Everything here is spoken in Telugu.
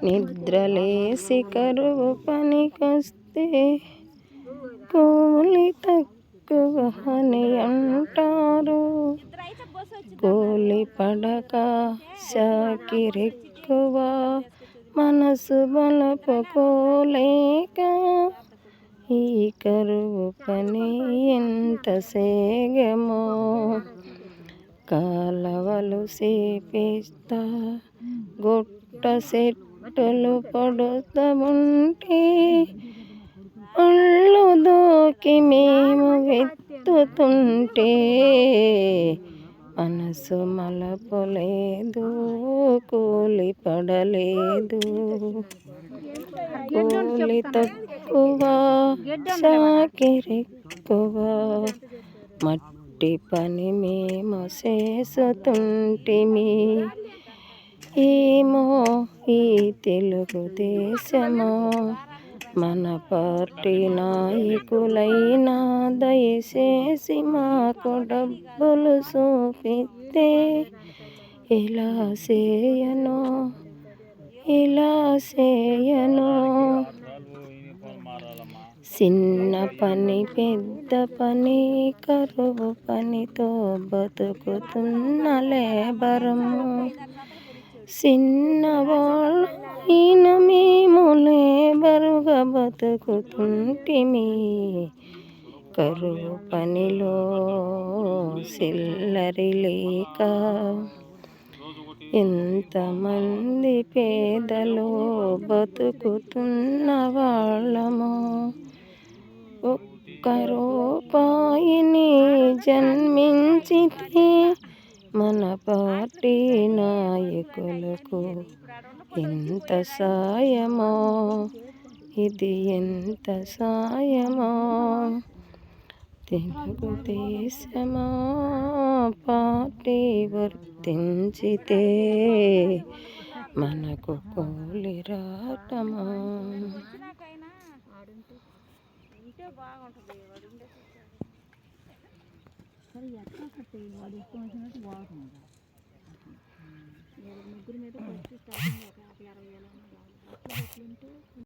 నిద్రలేసి కరువు పనికొస్తే కూలి తక్కువ అని అంటారు. కూలి పడక చాకిరెక్కువ మనసు బలపుకోలేక ఈ కరువు పని ఎంత సేగమో. కాలవలు సేపిస్తా గుట్ట చెట్టులు పడుతూ ఉంటే ఒళ్ళు దూకి మేము వెతుతుంటే మనసు మలపలేదు, కూలి పడలేదు. కూలి తక్కువ చాకిరెక్కువ మట్టి పని మేము చేస్తుంటిమి. ఏమో ఈ తెలుగుదేశమో మన పార్టీ నాయకులైనా దయచేసి మాకు డబ్బులు చూపిస్తే ఇలా చేయను చిన్న పని పెద్ద పని కరువు పనితో బతుకుతున్న లేబరము. చిన్నవాళ్ళైన మేము లేబరుగా బతుకుతుంటిమి. కరువు పనిలో చిల్లరి లేక ఎంతమంది పేదలు బతుకుతున్న వాళ్ళము. ఒక్క రూపాయిని జన్మించితే మన పార్టీ నాయకులకు ఎంత సాయమో, ఇది ఎంత సాయమో. తెలుగుదేశమా పార్టీ వర్తించితే మనకు కూలి రాటమా.